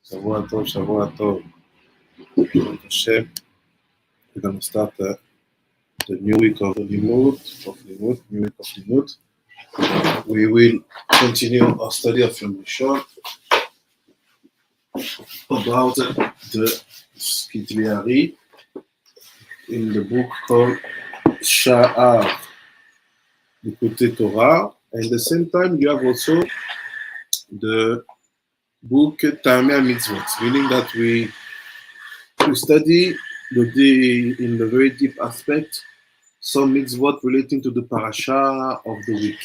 Shavua Tov, Shavua Tov. Baruch Hashem. We're going to start the new week of Limud, new week of Limud. We will continue our study of Yom Rishon about the Skitliari in the book called Shaar Taamei Torah. And at the same time, you have also the book Taamei HaMitzvot, meaning that we study in the very deep aspect some mitzvot relating to the parasha of the week.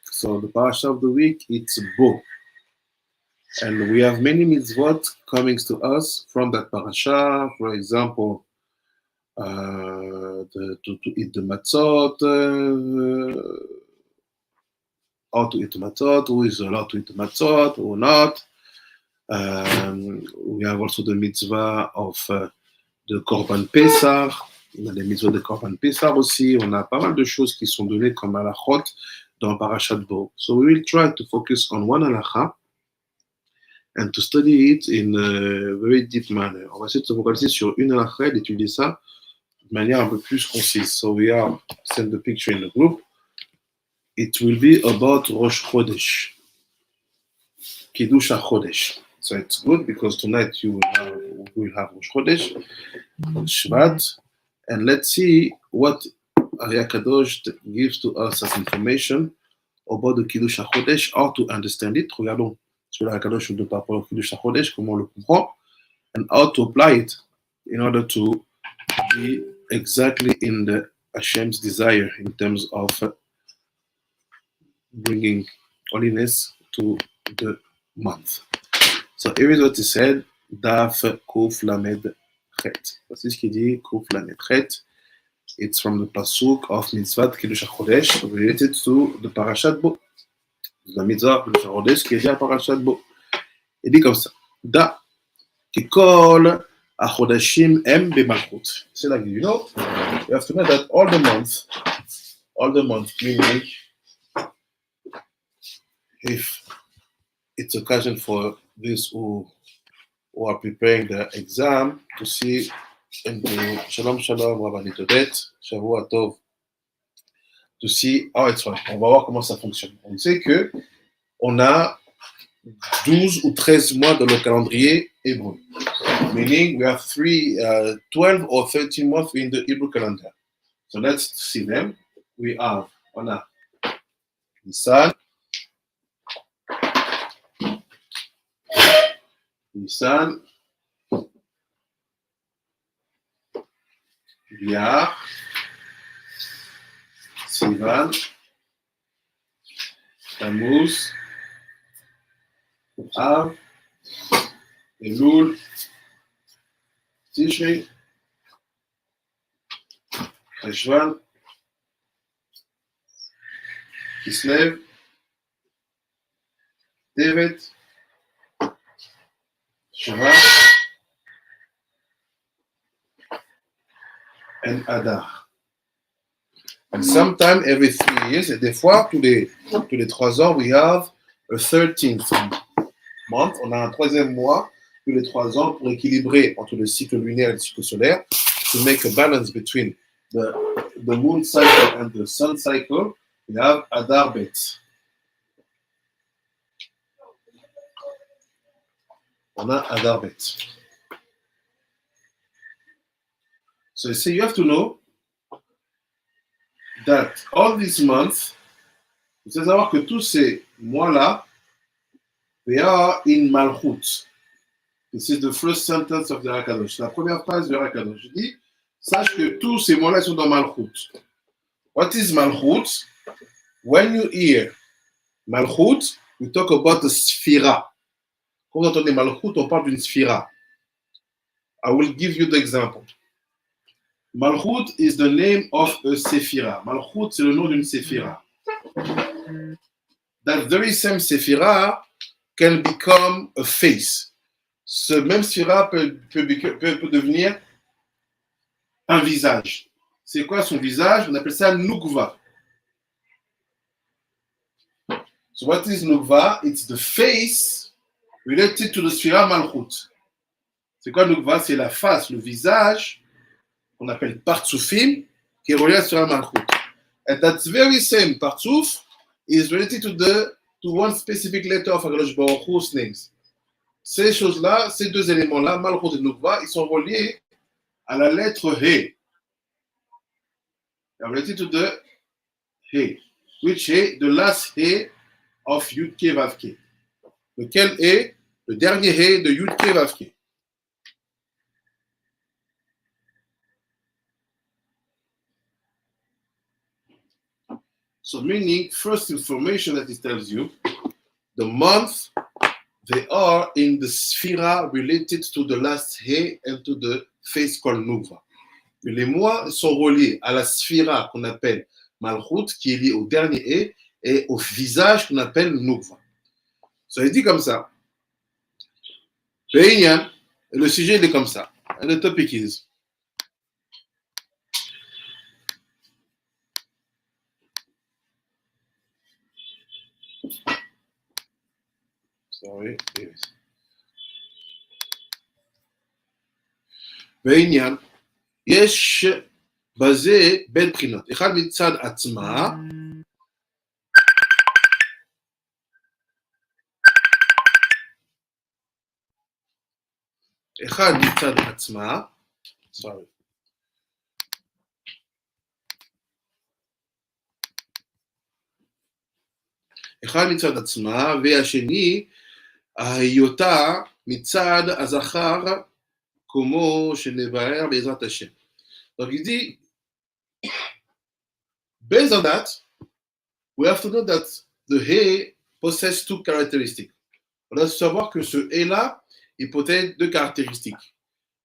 So the parasha of the week, it's Bo. And we have many mitzvot coming to us from that parasha. For example, to eat the matzot, how to eat the matzot, who is allowed to eat the matzot or not. We have also the mitzvah of the Korban Pesach. On a les mitzvot de Korban Pesach aussi. On a pas mal de choses qui sont données comme halachot dans Parashat Bo. So we will try to focus on one halacha and to study it in a very deep manner. On va essayer de se focaliser sur une halacha et d'étudier ça de manière un peu plus concise. So we have sent the picture in the group. It will be about Rosh Chodesh, Kiddush HaChodesh. So it's good because tonight we will have Rosh Chodesh, Shvat, and let's see what Kadosh gives to us as information about the Kiddush HaChodesh, how to understand it. Regardons ce que Kadosh nous parle pour le Kiddush HaChodesh, comment on le comprend, and how to apply it in order to be exactly in the Hashem's desire in terms of bringing holiness to the month. So here is what he said, Daf Kuf Lamed Chet. Voici ce qu'il dit, Kuf Lamed Chet. It's from the pasuk of Mitzvat Kiddush HaChodesh related to the Parashat Bo. La Mitzvah Kiddush HaChodesh qui est liée à Parashat Bo. Il dit comme ça, Da Kikol HaChodashim Em B'Malchut. C'est like, you know, you have to know that all the month, meaning if it's occasion for those who are preparing the exam to see and Shalom Shalom Rabbi Todet, Shavua Tov, to see how it's working. On va voir comment ça fonctionne. On sait que on a 12 ou 13 mois dans le calendrier hébreu. Meaning we have 12 or 13 months in the Hebrew calendar. So let's see them. On a Nisan, Iyar, Sivan, Tammuz, Av, Elul, Tishri, Cheshvan, Kislev, Tevet, Shvat, and Adar. And sometime every 3 years, et des fois, tous les 3 ans, we have a 13th month. On a un 3e mois tous les 3 ans pour équilibrer entre le cycle lunaire et le cycle solaire, to make a balance between the moon cycle and the sun cycle. We have Adar Bet. On a Adar Bet. So you have to know that all these months, il faut savoir que tous ces mois-là, they are in Malchut. This is the first sentence of the Hakadosh. La première phrase du Hakadosh. Je dis, sache que tous ces mois-là sont dans Malchut. What is Malchut? When you hear Malchut, we talk about the Sphira. Quand vous entendez Malchut, on parle d'une Sphira. I will give you the example. Malchut is the name of a Sephira. Malchut, c'est le nom d'une Sephira. That very same Sephira can become a face. Ce même Sephira peut devenir un visage. C'est quoi son visage? On appelle ça Nukva. So what is Nukva? It's the face related to the Sphira Malchut. C'est quoi Nukva? C'est la face, le visage, qu'on appelle Partsufim, qui est relié à Sphira Malchut. And that very same Partsuf is related to one specific letter of HaKadosh Baruch Hu's names. Ces choses-là, ces deux éléments-là, Malchut et Nukva, ils sont reliés à la lettre He. They are related to the He. Which He? The last He of Yud Ke Vav Ke. Lequel est le dernier He de Yud Ke Vav Ke. So meaning, first information that it tells you, the month, they are in the sphira related to the last He and to the face called Nuva. Les mois sont reliés à la sphira qu'on appelle Malchut, qui est liée au dernier He, et au visage qu'on appelle Nuva. Ça est dit comme ça. Et le sujet il est comme ça. And the topic is sorry, yes. בעניין, יש בזה בין בחינות. אחד מצד עצמה, אחד מצד עצמה, sorry. אחד מצד עצמה, והשני, היותה מצד הזכר, כמו שנבהר בעזרת השם. Donc il dit, based on that, we have to know that the He possesses two characteristics. On doit savoir que ce He-là, il possède deux caractéristiques.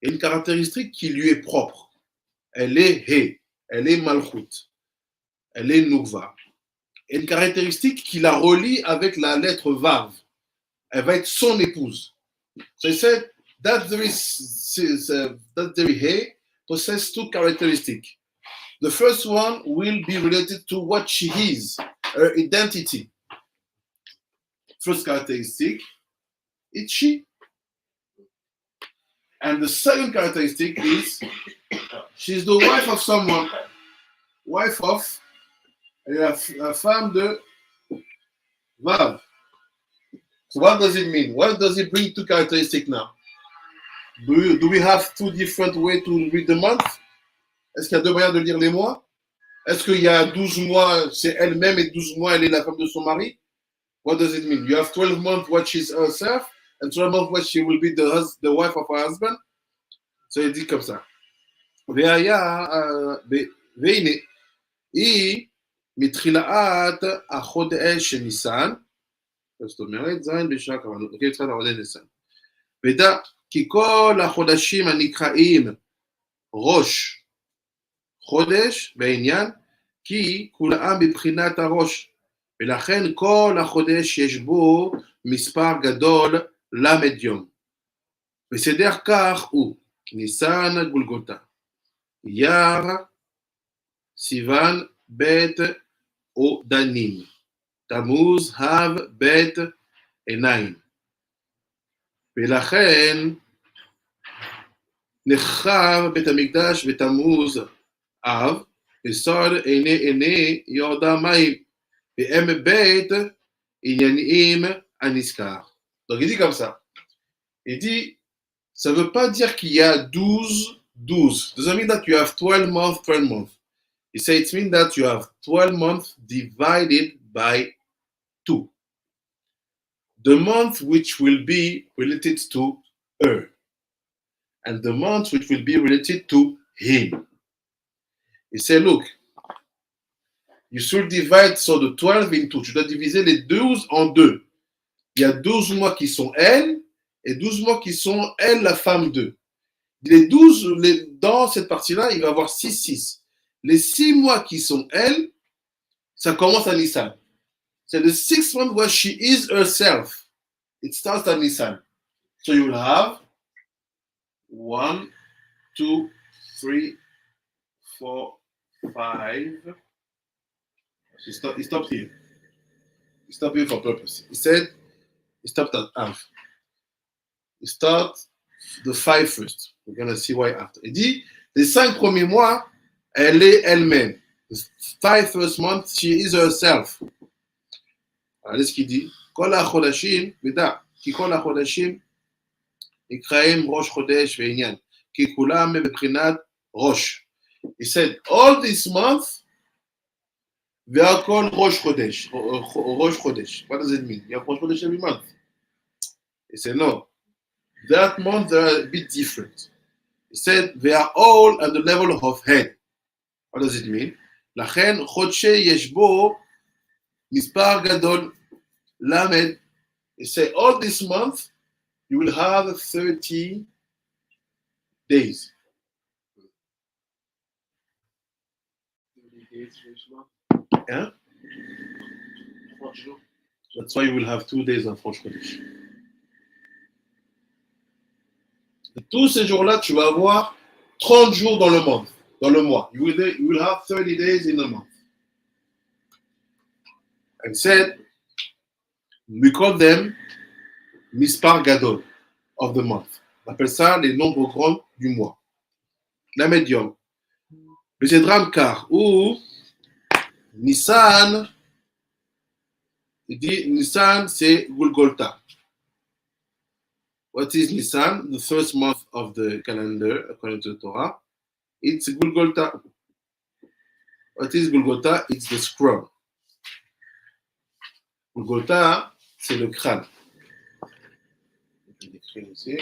Et une caractéristique qui lui est propre. Elle est He, elle est Malchut, elle est Nukva. Et une caractéristique qui la relie avec la lettre Vav. Elle va être son épouse. So he said, that very He possesses two characteristics. The first one will be related to what she is, her identity. First characteristic, it's she. And the second characteristic is she's the wife of someone. Wife of, la femme de Vav. So what does it mean? What does it bring two characteristics now? Do we have two different ways to read the month? Est-ce qu'il y a deux manières de lire les mois? Est-ce qu'il y a 12 mois, c'est elle-même et 12 mois, elle est la femme de son mari? What does it mean? You have 12 months what she's herself and 12 months what she will be the wife of her husband? So il dit comme ça. והנה, היא מתחילת החודש ניסן, זאת אומרת, זין בשעה כוונות, אוקיי, צריכה לעודד ניסן. ודע, כי כל החודשים הנקראים ראש חודש בעניין, כי כולם בבחינת הראש, ולכן כל החודש יש בו מספר גדול למד יום. וסדר כך הוא ניסן גולגותה, אייר, סיוון, בית או דנים, תמוז, הב, בית, עיניים. ולכן נחרב בית המקדש בתמוז אב, וסוד עיני יורדה מים, והם בית עניינים הנזכר. Donc il dit comme ça. Il dit, ça ne veut pas dire qu'il y a 12. Doesn't mean that you have 12 months. He said it means that you have 12 months divided by 2. The month which will be related to her, and the month which will be related to him. He said, look, you should divide so the 12 into, tu dois diviser les 12 en deux. Il y a 12 mois qui sont elle, et 12 mois qui sont elle, la femme d'eux. Les 12, dans cette partie-là, il va y avoir 6. Les 6 mois qui sont elle, ça commence à Nissan. C'est the 6th month where she is herself. It starts at Nissan. So you will have 1, 2, 3, 4, 5. He stopped here. He stopped here for purpose. He said, he stopped at half. You start the 5 first. We're going to see why after. Il dit, les 5 premiers mois, elle est elle-même. The 5 first months, she is herself. Regardez ce qu'il dit. כל החודשים, ודע, כי כל החודשים נקראים ראש חודש ועניין, כי כולם מבחינת ראש. He said, all these months, they are called ראש חודש. ראש חודש. What does it mean? You have ראש חודש every month. He said, no. That month, they are a bit different. He said, they are all at the level of head. What does it mean? לכן חודשי יש בו מספר גדול למד. He said, all this month, you will have 30 days. 30 days for each month. Yeah? That's why you will have 2 days of Rosh Chodesh. Tous ces jours-là, tu vas avoir 30 jours dans le mois. You will have 30 days in a month. And said, we call them Mispar Gadol of the month. On appelle ça les nombres grands du mois. La médium. Le Zedram Kar ou Nissan. Il dit Nissan, c'est Gulgolta. What is Nissan? The first month of the calendar, according to the Torah. It's Gulgolta. What is Gulgolta? It's the scroll. Gulgolta, c'est le crâne. Je vais l'écrire ici.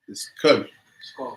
The skull. Skull.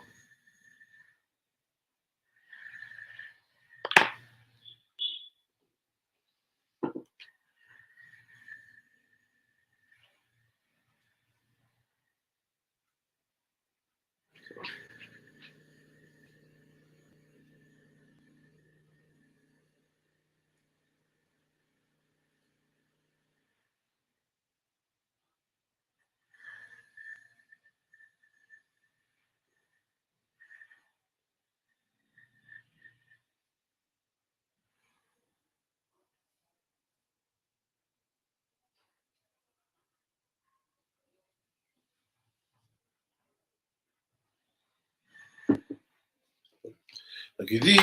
Donc il dit,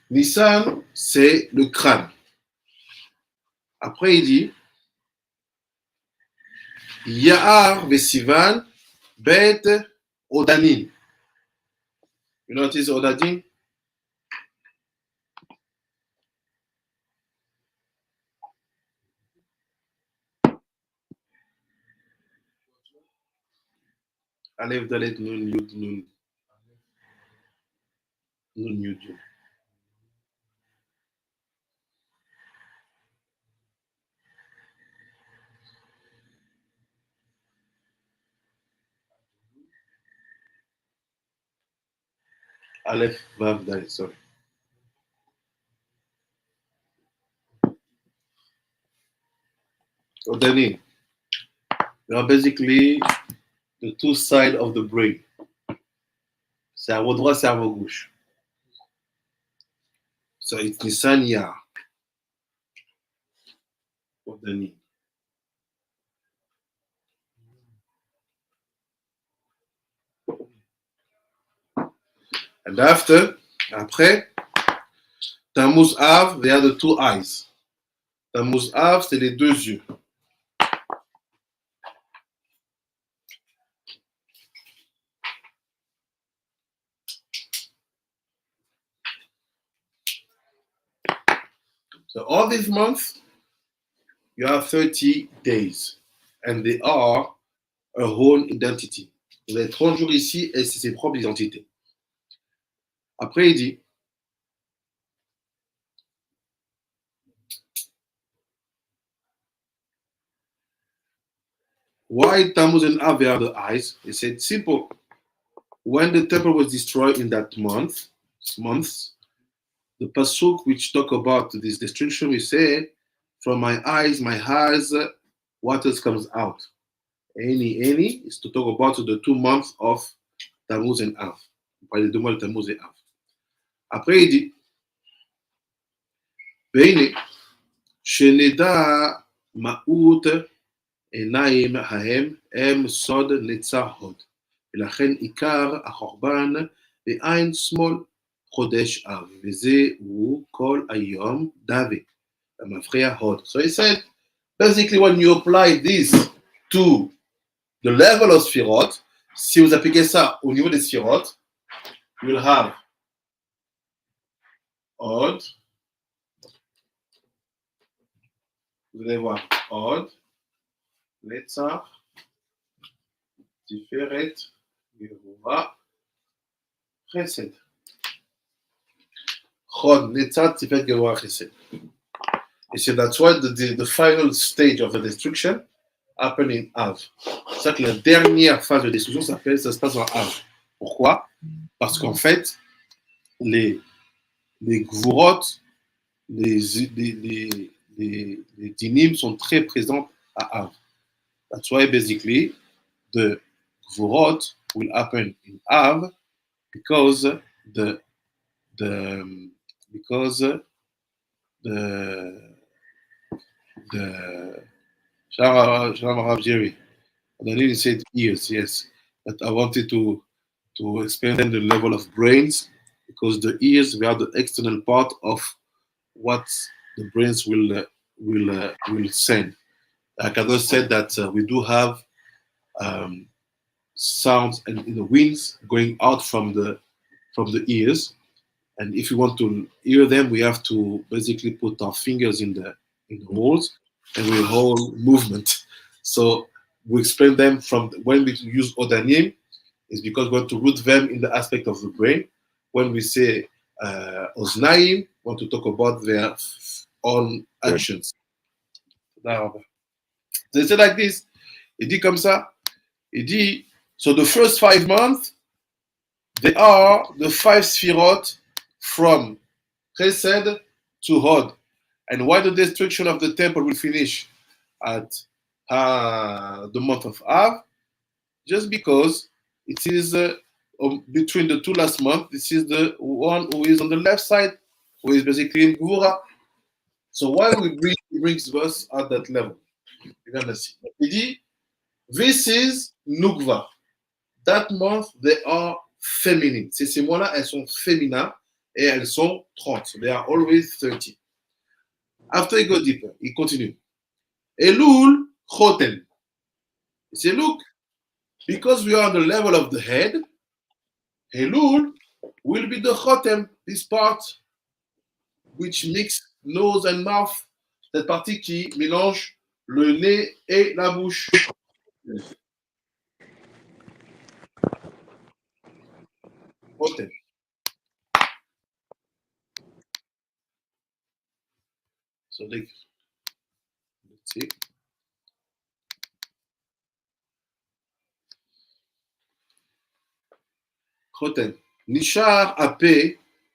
Nissan, c'est le crâne. Après, il dit, Ya'ar Vesivan, Bet Odanin. You know what is Odanin? Aleph Dalet Nun Yud Nun. Nun Yud Yud. Aleph Vav Dalet, sorry. Odanin. They are basically the two sides of the brain. Cerveau droit, cerveau gauche. So it's Nissan Ya'ar. Odanin. And après, Tammuz Av, they are the two eyes. Tammuz Av, c'est les deux yeux. So all these months, you have 30 days. And they are a whole identity. Vous avez 30 jours ici et c'est ses propres identités. Après, il dit, why Tammuz and Av are the eyes? He said, simple. When the temple was destroyed in that months, the pasuk which talk about this destruction, we say, from my eyes, waters comes out. Any is to talk about the 2 months of Tammuz and Av. On parle des 2 mois de Tammuz et Av. Après, il dit, Veine, שנדע מהות עיניים הם סוד נצר הוד, ולכן עיקר החורבן בעין שמאל חודש אב, וזה הוא כל היום דוד, המפריע הוד. So he said, basically when you apply this to the level of Sphirot, si vous appliquez ça au niveau des Sphirot, you will have Hod, vous allez voir Hod, Netzach, Tiferet, Yehovah, Chesed. Hod, Netzach, Tiferet, Yehovah, Chesed. Et c'est that's why the final stage of the destruction happened in Av. C'est ça que la dernière phase de destruction ça se passe en Av. Pourquoi? Parce qu'en fait, les Gvurot, les dinim sont très présents à Av. That's why basically the Gvurot will happen in Av because the Shalom Rav Jerry. I didn't say ears, yes. But I wanted to explain the level of brains because the ears they are the external part of what the brains will send. Like I just said that we do have sounds and winds going out from the ears, and if we want to hear them, we have to basically put our fingers in the holes, and we hold movement. So we explain them from when we use odanim, is because we want to root them in the aspect of the brain. When we say oznaim, we want to talk about their own actions. They say like this. Il dit comme ça. Il dit, so the first 5 months, they are the 5 sphirot from Chesed to Hod. And why the destruction of the temple will finish at the month of Av? Just because it is between the 2 last months, this is the one who is on the left side, who is basically in Gvura. So why we brings us at that level? You're gonna see. He dit, this is Nukva. That month, they are feminine. Ces mois-là, elles sont féminines et elles sont 30. They are always 30. After he goes deeper, he continues. Elul Chotem. He said, look, because we are on the level of the head, Elul will be the Chotem, this part which mix nose and mouth, cette partie qui mélange le nez et la bouche. Chotem. So let's see. חותם. נשאר הפה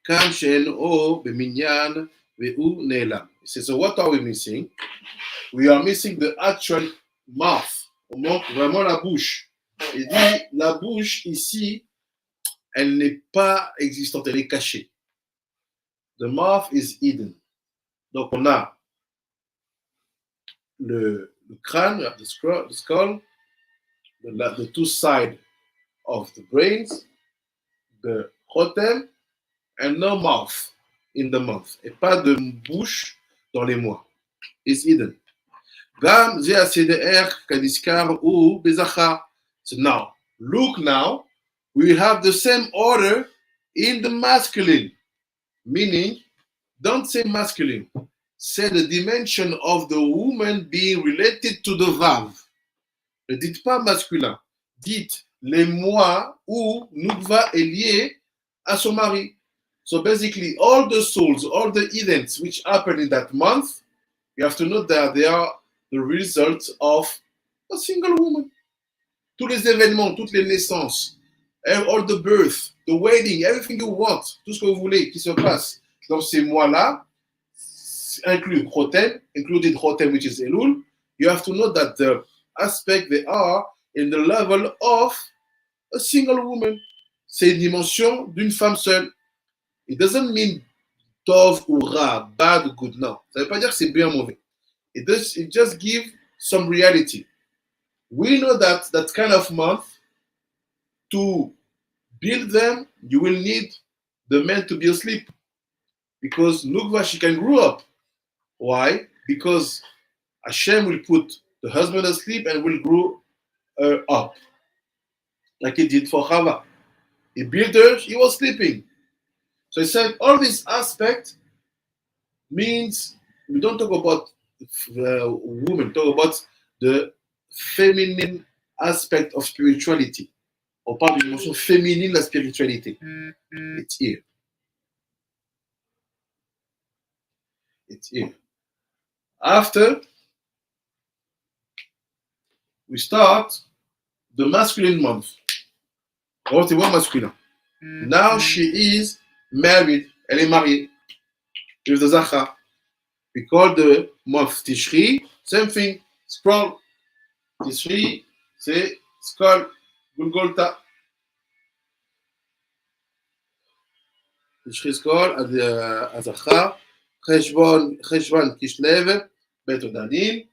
כאן שאינו במניין והוא נעלם. So what are we missing? We are missing the actual mouth. On manque vraiment la bouche. Il dit la bouche ici, elle n'est pas existante, elle est cachée. The mouth is hidden. Donc on a le crâne, the skull, the two sides of the brains, the chotem, and no mouth in the mouth. Et pas de bouche dans les mois. It's hidden. גם זה הסדר כנזכר הוא בזכר. So now, look now, we have the same order in the masculine. Meaning, don't say masculine. Say the dimension of the woman being related to the vav. Ne dites pas masculin. Dites les mois où Nukva est lié à son mari. So basically, all the souls, all the events which happen in that month, you have to know that they are the result of a single woman. Tous les événements, toutes les naissances, all the birth, the wedding, everything you want, tout ce que vous voulez qui se passe dans ces mois-là, include Chotem, included Chotem, which is Elul. You have to know that the aspect they are in the level of a single woman. C'est une dimension d'une femme seule. It doesn't mean tov ou ra, bad ou good. Non, ça ne veut pas dire que c'est bien ou mauvais. It just gives some reality. We know that that kind of month, to build them, you will need the man to be asleep. Because Nukva, she can grow up. Why? Because Hashem will put the husband asleep and will grow her up. Like he did for Chava. He built her, he was sleeping. So he said all this aspect means we don't talk about women, talk about the feminine aspect of spirituality. On parle d'une dimension féminine de la spiritualité. It's here. It's here. After, we start the masculine month. What is masculine? Now she is married. Elle est mariée. With the Zachar. We call the month Tishri. Same thing. Scroll. Tishri, c'est Skol, Gulgolta. Tishri Skol, Azachar. Cheshvan, Kishlev, Bet Odanim.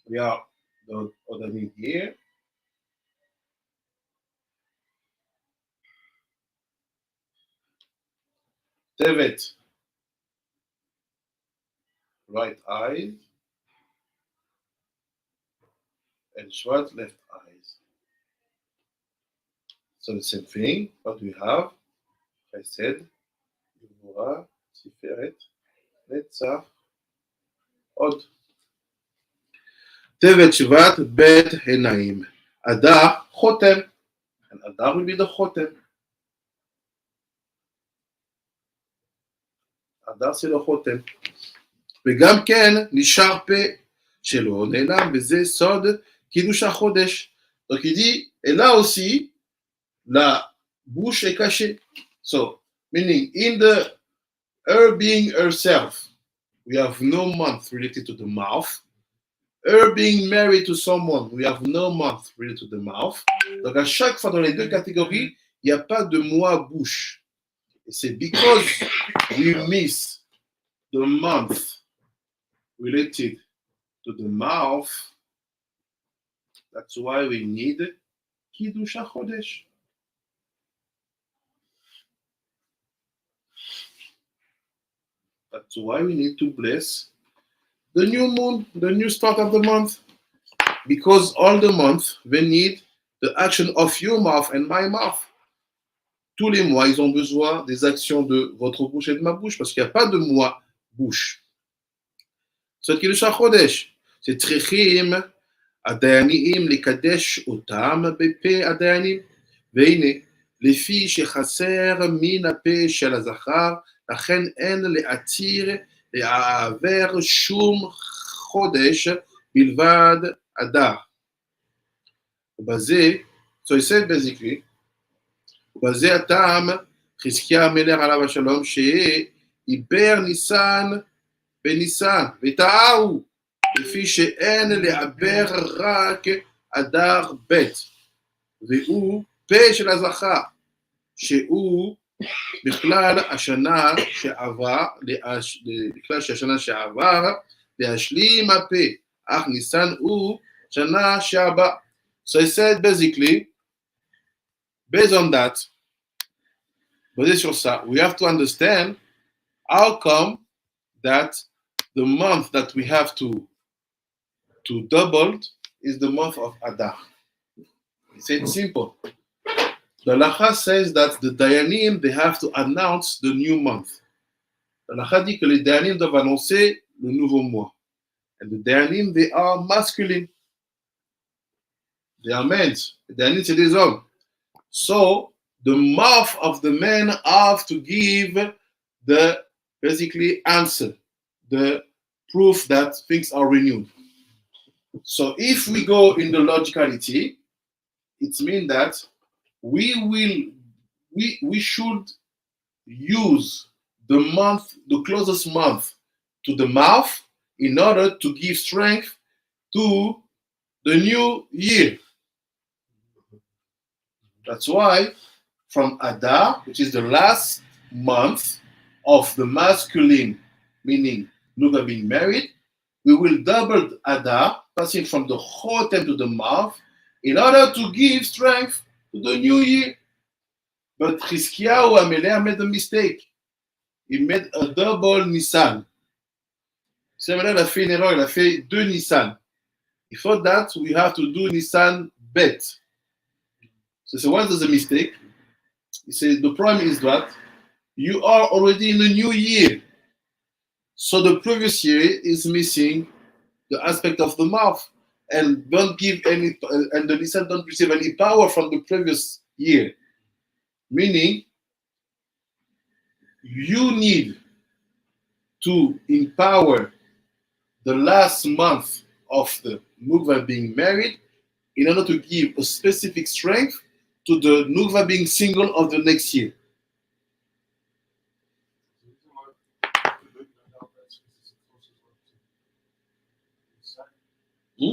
We are the Odanim here. Tevet, right eye. And Shvat, left eyes. So the same thing. What we have, I said, Yvura, Tiferet, Netzach, Od. Tevet Shvat, Bet Henaim. Adar, Chotem. And Adar will be the Chotem. Adar c'est le Chotem. וגם כן נשאר פה שלו נעלם וזה סוד קידוש החודש. Donc il dit, et là aussi, la bouche est cachée. So, meaning in the her being herself, we have no month related to the mouth. Her being married to someone, we have no month related to the mouth. Donc à chaque fois dans les deux catégories, il n'y a pas de mois bouche. Et c'est because we miss the month related to the mouth, that's why we need Kiddush HaChodesh. That's why we need to bless the new moon, the new start of the month. Because all the months, they need the action of your mouth and my mouth. Tous les mois, ils ont besoin des actions de votre bouche et de ma bouche, parce qu'il n'y a pas de mois bouche. C'est Kiddush HaChodesh. C'est Trichim, הדיינים לקדש אותם בפה הדיינים, והנה, לפי שחסר מן הפה של הזכר, לכן אין להתיר לעבר שום חודש בלבד אדר. ובזה, so he said basically, ובזה הטעם חזקיה המלך עליו השלום, שעיבר ניסן בניסן, וטעהו, לפי שאין לעבר רק אדר ב' והוא פה של הזכר, שהוא בכלל השנה שעבר, בכלל שהשנה שעבר, להשלים הפה, אך ניסן הוא שנה שעבר. So I said basically, based on that, basé sur ça, we have to understand how come that the month that we have to double is the month of Adar. It's simple. The Lacha says that the Dayanim, they have to announce the new month. The Lacha dit que les Dayanim doivent annoncer le nouveau mois. And the Dayanim, they are masculine. They are men. The Dayanim, c'est des hommes. So, the mouth of the men have to give the, basically, answer, the proof that things are renewed. So if we go in the logicality, it means that we should use the month, the closest month to the mouth in order to give strength to the new year. That's why from Adar, which is the last month, of the masculine, meaning Nuga being married, we will double Adar, passing from the Chotem to the mouth, in order to give strength to the new year. But Chizkiyahu HaMelech made a mistake. He made a double Nissan. C'est vrai, il a fait une erreur, il a fait deux Nissan. For that, we have to do Nissan bet. So what is the mistake? He said the problem is that you are already in the new year. So the previous year is missing the aspect of the mouth and don't give any, and the Nissan don't receive any power from the previous year. Meaning, you need to empower the last month of the Nukva being married in order to give a specific strength to the Nukva being single of the next year. Hmm?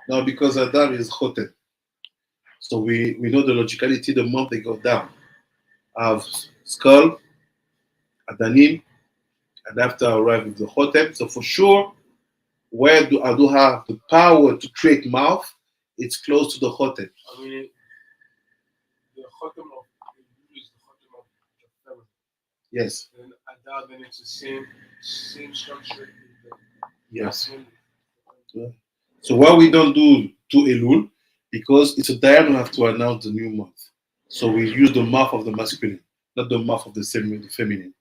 No, because Adar is Chotem. So we know the logicality, the month they go down. I have skull, Adanim, and after I arrive with the Chotem. So for sure, where do I do have the power to create mouth? It's close to the Chotem. I mean, the Chotem of Eliezer is the Chotem of the family. Yes. And Adar, then it's the same structure in the Yes. Yeah. So why we don't do to Elul? Because it's a diagonal to announce the new month. So we use the mouth of the masculine, not the mouth of the feminine.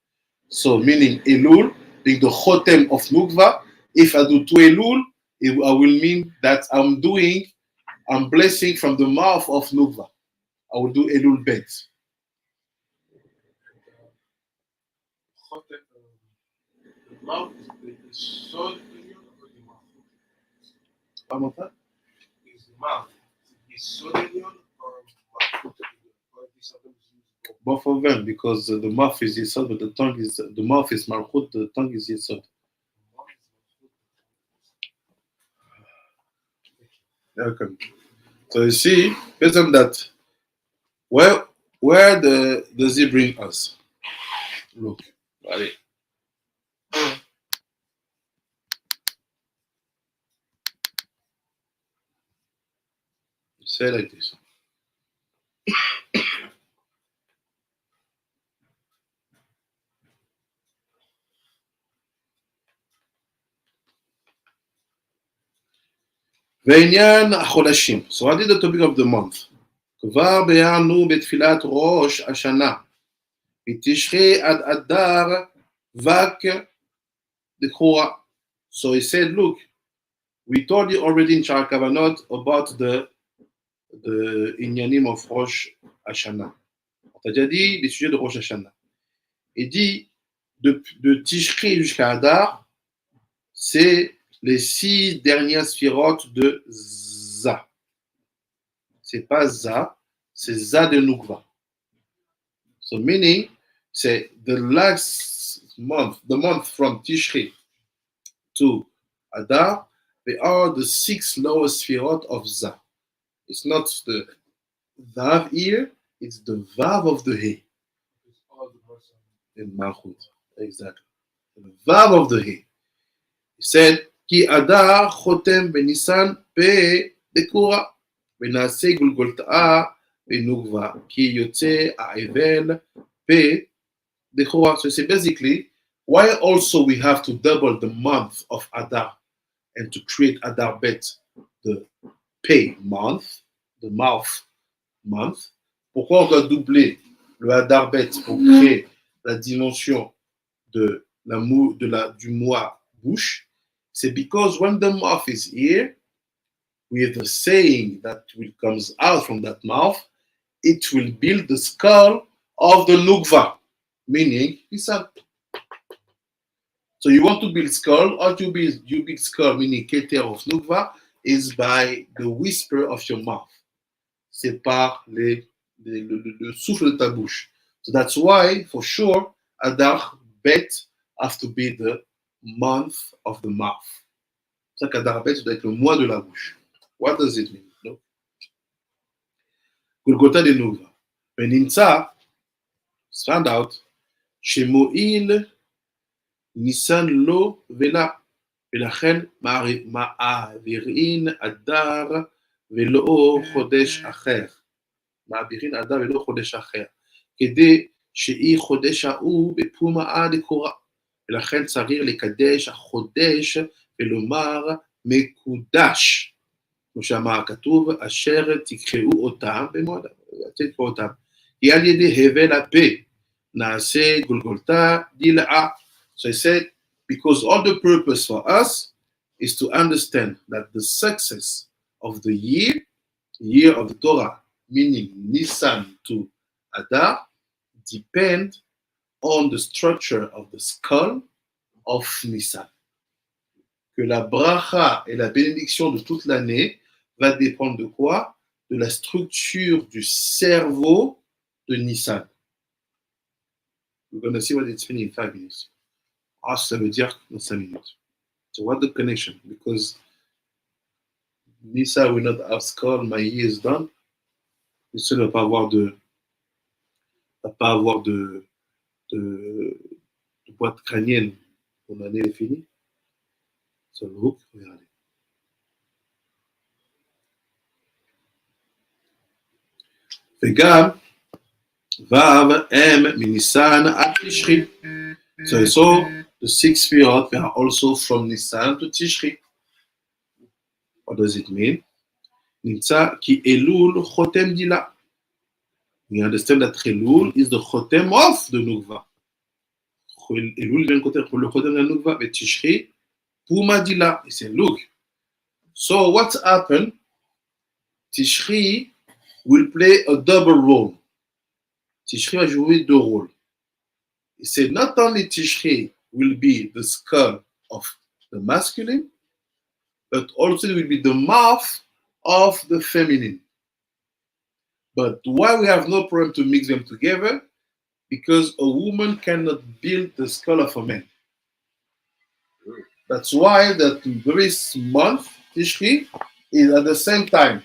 So meaning Elul being the Chotem of Nukva. If I do to Elul, I will mean that I'm blessing from the mouth of Nukva. I will do Elul Bet. Chotem, the mouth is Sod Elyon or the mouth? One more time. Is the mouth is Sod Elyon or mouth? Or this of them is used Both of them, because the mouth is Yesod, but the mouth is Malchut, the tongue is Yesod. Welcome. So you see, based on that, where does he bring us? Look, allez. Say like this. ועניין החודשים. So what is the topic of the month? כבר ביארנו בתפילת ראש השנה. מתשרי עד אדר וק דחורה. So he said, look, we told you already in Shaar Kavanot about the Inyanim of Rosh Hashanah. On t'a déjà dit les sujets de Rosh Hashanah. Il dit, de Tishri jusqu'à Adar, c'est les 6 dernières sphirotes de Za. C'est pas Za, c'est Za de Nukva. So meaning, c'est the last month, the month from Tishri to Adar, they are the 6 lowest spherot of Za. It's not the Vav here, it's the Vav of the He. In Malchut. Exactly. The Vav of the He. He said, Ki Adar Chotem Benisan Pe Dekura Benase Gulgolta'a Benugva Ki Yotze Aevel Pe Dekura. So c'est basically why also we have to double the month of Adar and to create Adar Bet, the Pei month, the mouth month. Pourquoi on doit doubler le Adar Bet pour créer la dimension du mois bouche? C'est because when the mouth is here, with the saying that will comes out from that mouth, it will build the skull of the Nukva, meaning Pisan. So you want to build skull, or you build skull, meaning Keter of Nukva, is by the whisper of your mouth. C'est par le souffle de ta bouche. So that's why, for sure, Adar Bet have to be the month of the mouth. C'est ça qu'Adar Bet doit être le mois de la bouche. What does it mean? No? Golgotha de Nukva. ונמצא, found out, שמועיל ניסן לא ולה, ולכן מעבירין אדר ולא חודש אחר. מעבירין אדר ולא חודש אחר. כדי שהיא חודש ההוא בפומאה דקורה. ולכן צריך לקדש החודש ולומר מקודש. כמו שאמר הכתוב, אשר תקראו אותם במועדם. תקראו אותם. כי על ידי הבל הפה נעשה גולגולתה דילאה. So I said, because all the purpose for us is to understand that the success of the year of the Torah, meaning Nisan to Adar, depend on the structure of the skull of Nisan. Que la bracha et la bénédiction de toute l'année va dépendre de quoi? De la structure du cerveau de Nisan. We're going to see what it's meaning in 5 minutes. Ah, ça veut dire dans 5 minutes. So what the connection? Because Nisa will not have skull, my year is done. Nisa ne va pas avoir de boîte crânienne. Mon année est finie. Sur le hook, regardez. וגם ו' M מניסן עד תשרי. So I saw the 6 period are also from Nisan to Tishri. What does it mean? נמצא כי אלול חותם דילה. We understand that Elul is the chotem of the Nukva. Elul vient pour le chotem de la Nukva, mais Tishri, Puma Dila. Et c'est look. So what happened? Tishri will play a double role. Tishri va jouer 2 rôles. It said not only Tishri will be the skull of the masculine, but also it will be the mouth of the feminine. But why we have no problem to mix them together? Because a woman cannot build the skull of a man. That's why that this month, Tishri, is at the same time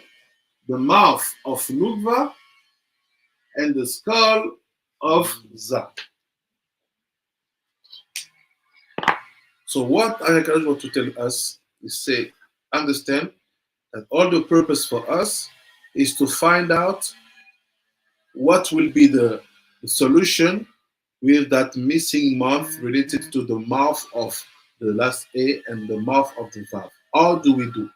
the mouth of Nukva and the skull of Za. So what Ayakadosh want to tell us is say, understand that all the purpose for us is to find out what will be the solution with that missing month related to the mouth of the last A and the mouth of the Vav. How do we do?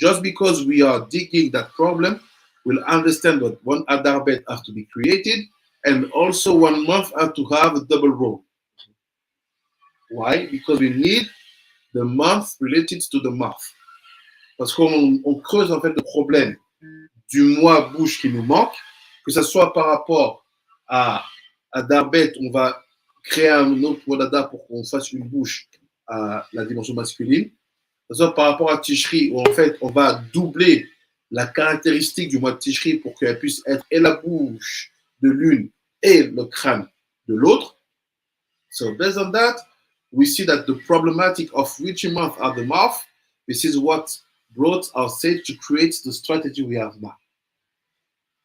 Just because we are digging that problem, we'll understand that one Adar Bet has to be created and also 1 month has to have a double row. Why? Because we need the month related to the mouth. Parce qu'on creuse en fait le problème du mois bouche qui nous manque, que ce soit par rapport à Darbet, on va créer un autre mois d'Adar pour qu'on fasse une bouche à la dimension masculine. Que ce soit par rapport à Tishri, où en fait on va doubler la caractéristique du mois de Tishri pour qu'elle puisse être et la bouche de l'une et le crâne de l'autre. So based on that, we see that the problematic of which month are the mouth, this is what brought our sage to create the strategy we have now.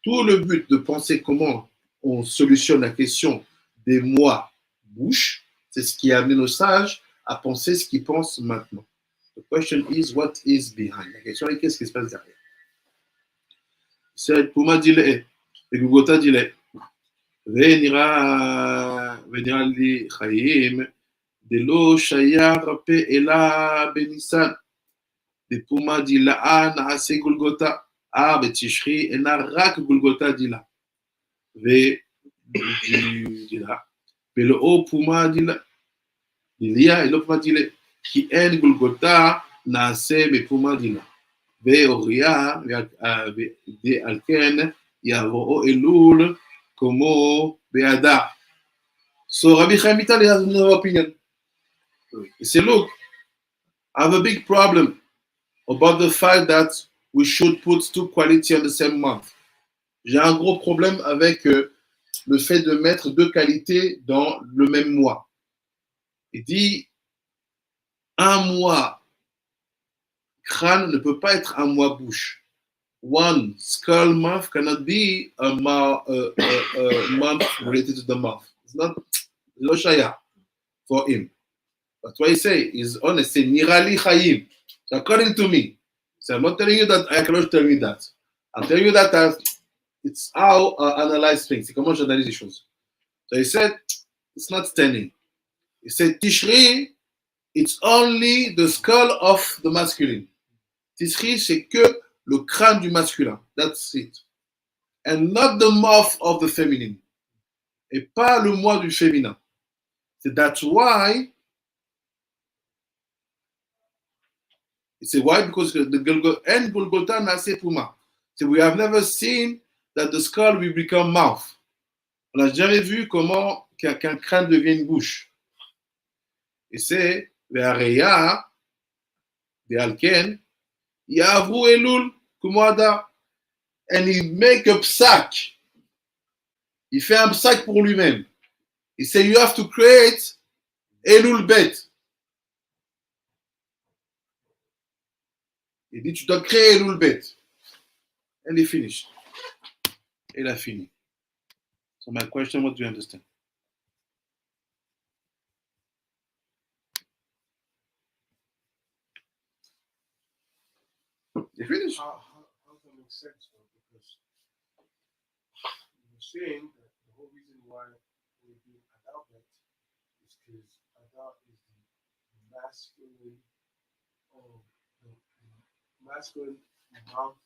Tout le but de penser comment on solutionne la question des mois bouche, c'est ce qui a amené nos sages à penser ce qu'ils pensent maintenant. The question is, what is behind? La question est, qu'est-ce qui se passe derrière? C'est Puma Dile, et Gugota Dile. ונראה לי חיים דלא שייך פה אלא בניסן. דפומה דילה נעשה גולגותה. בתשרי אינה רק גולגותה דילה. ולא פומה דילה. דיליה היא לא פומה דילה. כי אין גולגותה נעשה בפומה דילה. ואוריה ועל כן יבואו אלול כמו באדר. So Rabbi Chaim Vital has another opinion. He said, look, I have a big problem about the fact that we should put 2 qualities on the same month. J'ai un gros problème avec le fait de mettre 2 qualités dans le même mois. Il dit, un mois crâne ne peut pas être un mois bouche. one skull month cannot be a month related to the month. It's not lo shaya for him. But what he say is honest. Say nirali chayim. So according to me, so I'm not telling you that I cannot tell me that. I'm telling you that it's how I analyze things. C'est comment j'analyse les choses. So he said it's not standing. He said Tishri, it's only the skull of the masculine. Tishri, c'est que le crâne du masculin. That's it. And not the mouth of the feminine. Et pas le moi du féminin. So that's why. He why? Because the Golgotha Nase Puma. So we have never seen that the skull will become mouth. On n'a jamais vu comment qu'un crâne devient une bouche. Et c'est Ve'areya, Ve'alken, Yavu Elul Kumada. And he make a psak. Il fait un psak pour lui-même. He say you have to create Elul Bet. Il dit tu dois créer Elul Bet. And he finished. Il a fini. So my question, what do you understand? You finished. How does that make sense, though? Because you're saying that the whole reason why we're doing adult is because adult is the masculine of the masculine mouth.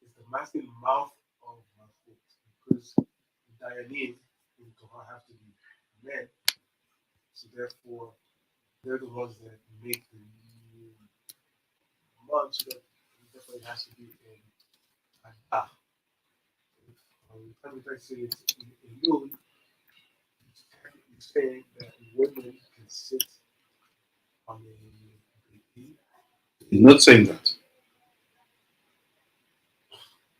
It's the masculine mouth of Malchut, because the Dayanim in Torah have to be men. So therefore, they're the ones that make the month. So that therefore it has to be in Adah. Every time I say it's in Yud, it's saying that women can sit on a He's not saying that.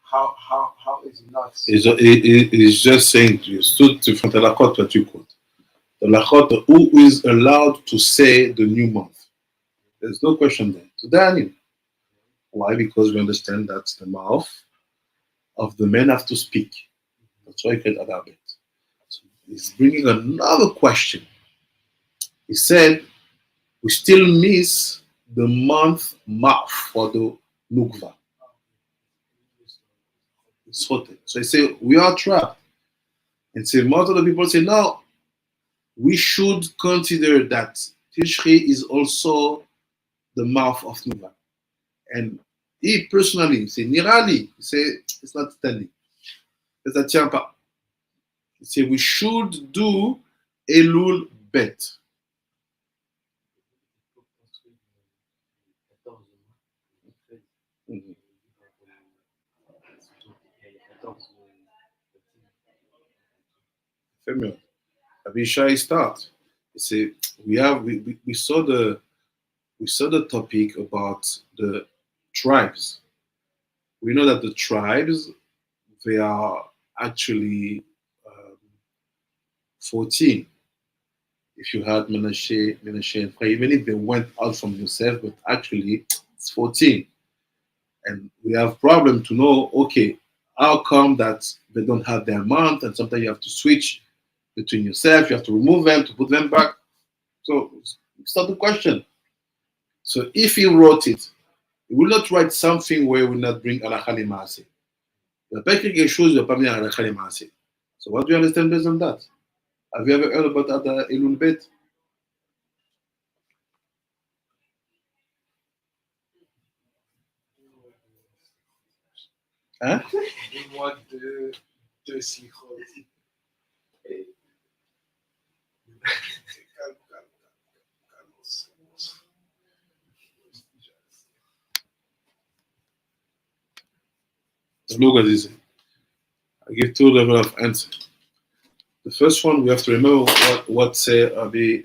How is it not? He's just saying to you, stood to front of the Lachot, what you quote. The Lachot, who is allowed to say the new month? There's no question there. So Daniel. Why? Because we understand that the mouth of the men have to speak. That's why you can adapt it. So he's bringing another question. He said, we still miss the month mouth for the Nukva. It's hot. So he said, we are trapped. And so most of the people say, no, we should consider that Tishri is also the mouth of Nukva. And he personally say, Nirali, he say, it's not standing. Ça tient pas. He say, we should do Elul Bet. Female. Abishai start. He say, we saw the topic about the tribes. We know that the tribes, they are actually 14. If you had Menashe and Ephraim, even if they went out from Yosef, but actually it's 14. And we have problem to know, okay, how come that they don't have their month, and sometimes you have to switch between yourself, you have to remove them to put them back. So it's not the question. So if he wrote it, he will not write something where he will not bring Alakha Maaseh. Il va pas écrire quelque chose, il va pas venir Alakha Maaseh. So what do you understand based on that? Have you ever heard about Ada Elul Bet? Hein? Dis-moi deux sikhos. Look at this. I give two levels of answer. The first one, we have to remember what say Abi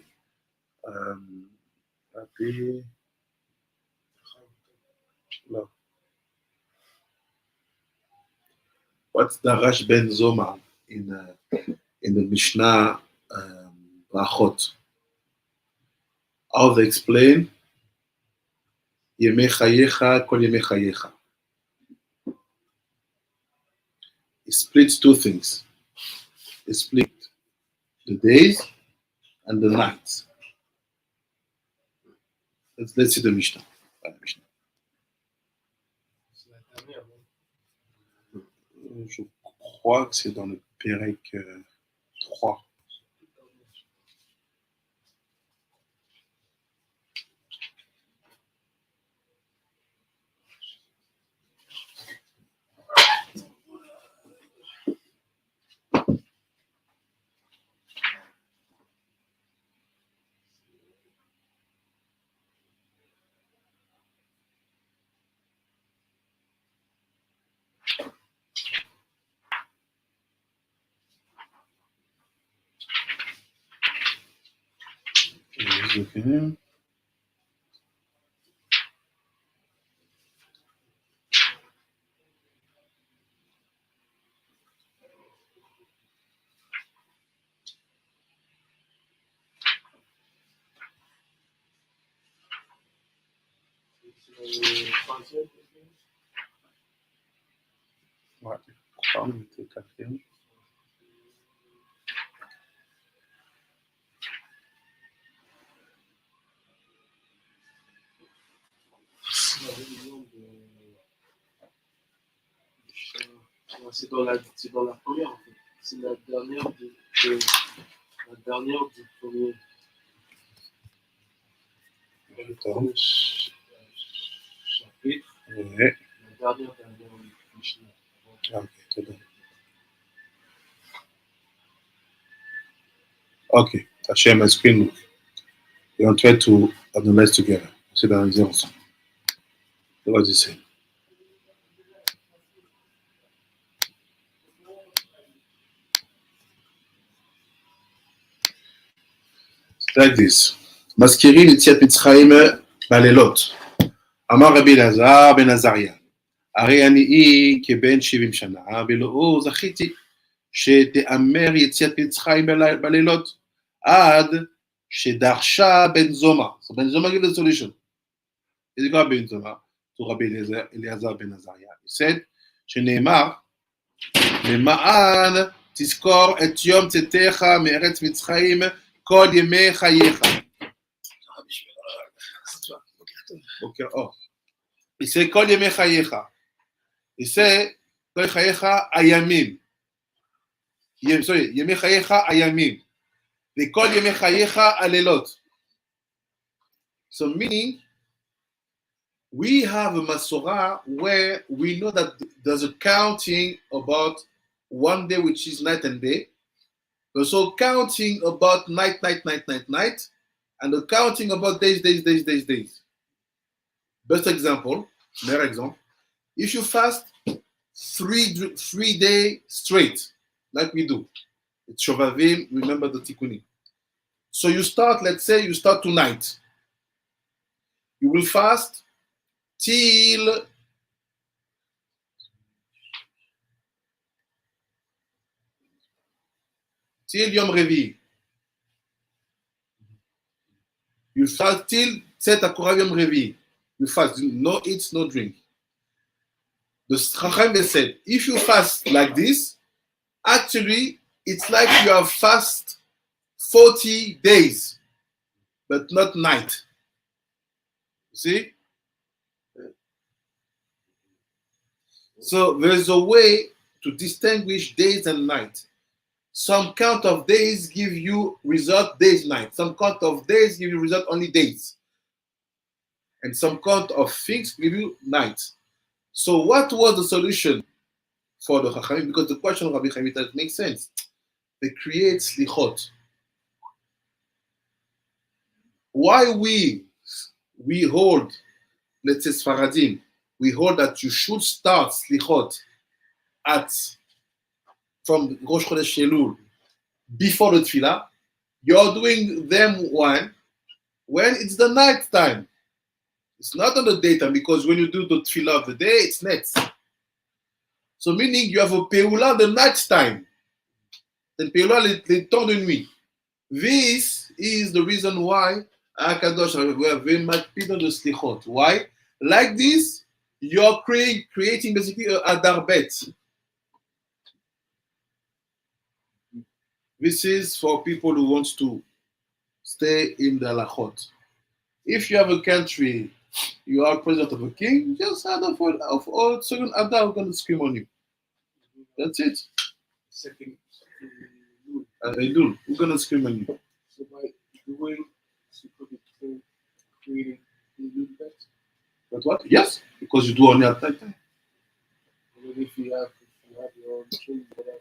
no. What's Darash Ben Zoma in the Mishnah Brachot? How they explain Yemei Chayecha Kol Yemei Chayecha. It splits two things. It split the days and the nights. Let's see the Mishnah. C'est la dernière, non? Je crois que c'est dans le Pérec 3. Okay. C'est le troisième. Ouais, je crois que c'était le 4e. C'est la réunion de. C'est dans la première, en fait. C'est la dernière la dernière du premier. Attends. Chapitre. Ouais. La dernière Mishnah. Ok, très bien. Ok, I share my screen. We're going to try to analyze together. C'est dans les ensemble. What does it say? It's like this. Maskirin Yetziat Mitzrayim Balelot. Amar Rabbi Eliezer ben Azariah. הרי אני כבן 70 שנה, ולא זכיתי שתאמר יציאת מצרים בלילות, עד שדרשה בן זומא. So בן זומא give the solution. איזה כבר בן זומא? to רבי אליעזר בן עזריה. He said, שנאמר, למען תזכור את יום צאתך מארץ מצרים כל ימי חייך. בוקר אור. He said, כל ימי חייך. He said, כל חייך הימים. ימי חייך הימים. וכל ימי חייך הלילות. So meaning, we have a Masorah where we know that there's a counting about one day, which is night and day. But so counting about night, and the counting about days. Best example, meilleur exemple, if you fast 3 days straight, like we do, it's Shovavim, remember the Tikkunim. So you start, let's say you start tonight. You will fast till Yom Revi. You fast till Tzet Akura Yom Revi. You fast, no eat, no drink. The Chacham said, if you fast like this, actually, it's like you have fast 40 days, but not night. See? So there's a way to distinguish days and night. Some count of days give you result days, night. Some count of days give you result only days. And some count of things give you night. So what was the solution for the Chachamim? Because the question of Rabbi Chaim makes sense. They create slichot. Why we hold, let's say Sfaradim, we hold that you should start slichot from Rosh Chodesh Elul before the Tefillah. You're doing them when it's the night time. It's not on the daytime, because when you do the Tefillah of the day, it's next. So meaning you have a Peula the night time. And Peula le temps de nuit. This is the reason why Akadosh we are very much on the slichot. Why? Like this, you're creating basically a darbet. This is for people who want to stay in the halachot. If you have a country, you are president of a king, just add of all second Adar are going to scream on you. That's it. Second And they do. Who's going to scream on you? So by doing secret creating the bet, But what? Yes, because you do only at that time. and then if you have your own children, whatever,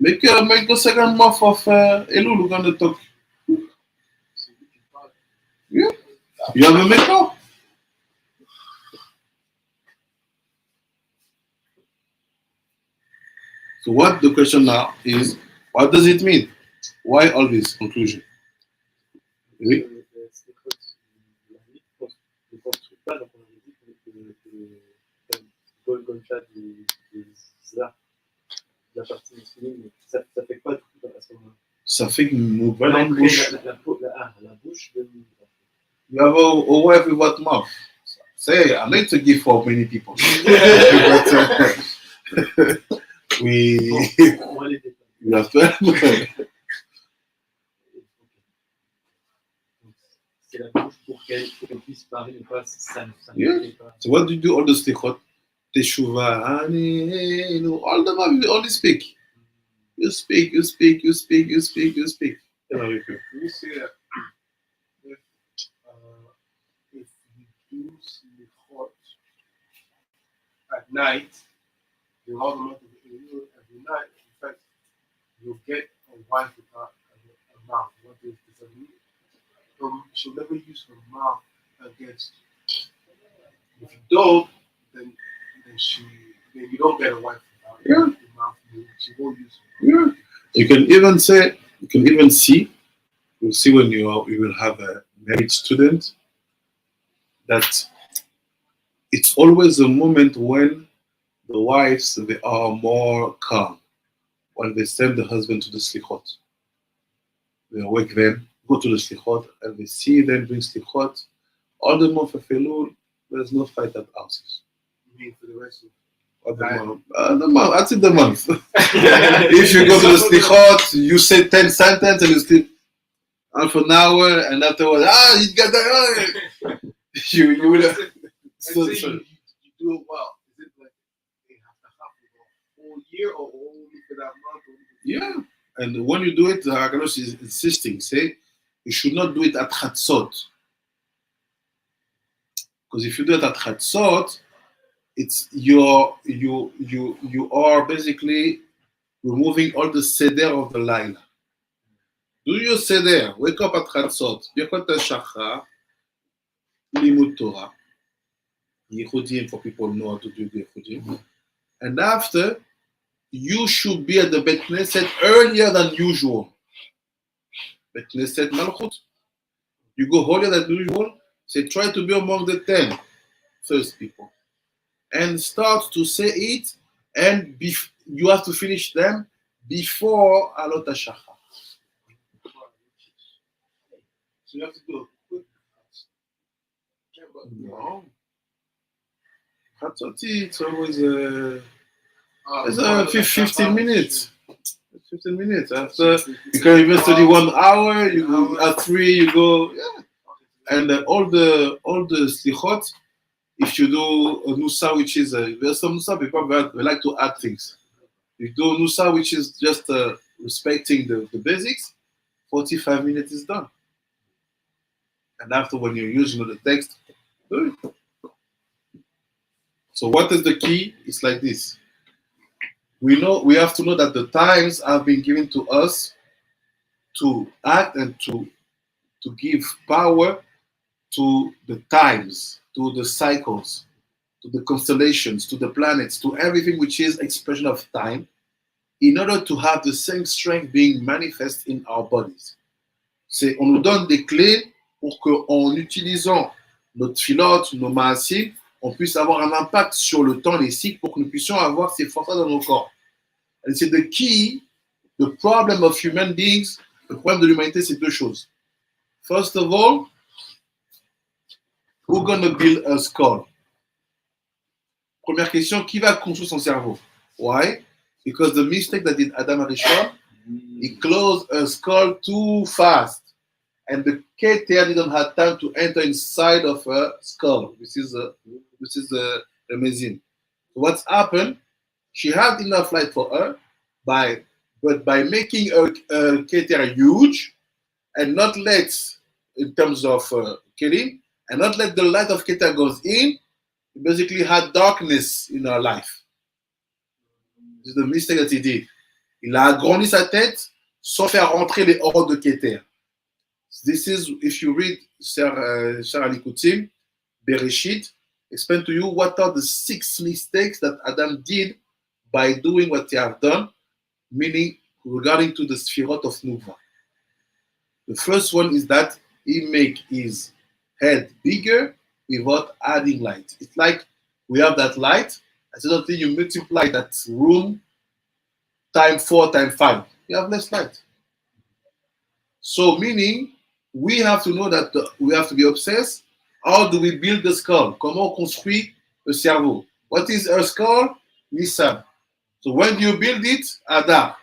Make the second month of Elul, we're going to talk. so you can buy Yeah. You have a maker? So what the question now is, what does it mean? Why all this conclusion? Oui. c'est quoi la vie, ne construis pas, donc on avait dit que le gunshot des arts de la partie masculine, mais ça fait quoi du coup à ce moment-là? Ça fait une On nouvelle a bouche. la bouche de You have a wife with what mouth? Say, I like to give for many people. But we on va les détailler. you have to. C'est la bouche pour qu'elle puisse parler, mais pas ça Yeah. ne fait pas. So what do you do all the stichot? Teshuva, honey, all the time you only speak. You speak, you speak, you speak, you speak, you speak. We say that if you do slichot at night, the whole month of every night, in fact, you'll get a wife without a mouth. What does this mean? She'll never use her mouth against you. If you don't, then you don't get a wife without Yeah. your mouth. She won't use her. Yeah. You can even say, you can even see, you'll see when you will have a married student, that it's always a moment when the wives they are more calm when they send the husband to the slichot. They wake them, go to the slichot, and they see them doing slichot. All the month of Elul, there's no fight at houses. You mean for the rest of All the Right. month, the month, that's it, the month. If you go to the slichot, you say 10 sentences and you sleep half an hour, and afterwards, you got that. You will. Let's So, say so, you do it well. Is it like they have to have the whole year or only for that month? yeah, and when you do it, Hakadosh is insisting. Say you should not do it at Chatzot, because if you do it at Chatzot, it's you are basically removing all the seder of the line. Do your seder. Wake up at Chatzot. Birkot Shachar, Limud Torah. Yehudim, for people who know how to do the Yehudim. And after, you should be at the Bet Knesset earlier than usual. Bet Knesset Malchut. You go earlier than usual. Say, try to be among the 10 first people. And start to say it, and you have to finish them before Alot HaShachar. So you have to do a quick No. Chatzot, it's always it's 15 minutes. 15 minutes. After you can even study 1 hour. You go at 3. You go, yeah. And all the slichot. If you do a nusa, which is there's some nusa people they like to add things. If you do nusa, which is just respecting the basics, 45 minutes is done. And after, when you're using the text, do it. So what is the key? It's like this. We have to know that the times have been given to us to act and to give power to the times, to the cycles, to the constellations, to the planets, to everything which is expression of time, in order to have the same strength being manifest in our bodies. On nous donne des clés pour qu'en utilisant notre filote, nos maassim, on puisse avoir un impact sur le temps, les cycles, pour que nous puissions avoir ces forces dans nos corps. And c'est the key, the problem of human beings, le problème de l'humanité, c'est 2 choses. First of all, who's going to build a skull? Première question, qui va construire son cerveau? Why? Because the mistake that did Adam Arishon, He closed a skull too fast. And the Keter didn't have time to enter inside of her skull. This is the Mezin. So what's happened? She had enough light for her, but by making her Keter huge and not let, in terms of killing, and not let the light of Keter goes in, he basically had darkness in her life. This is the mistake that he did. Il a agrandi sa tête sans faire rentrer les hordes de Keter. This is, if you read Shaar Taamei Bereshit, explain to you what are the 6 mistakes that Adam did by doing what he have done, meaning regarding to the Sfirot of Nukva. The first one is that he make his head bigger without adding light. It's like we have that light, and suddenly you multiply that room times 4 times 5. You have less light. So meaning, we have to know that we have to be obsessed. How do we build the skull? Comment on construit le cerveau? What is a skull? Nissan. So when you build it, Adar.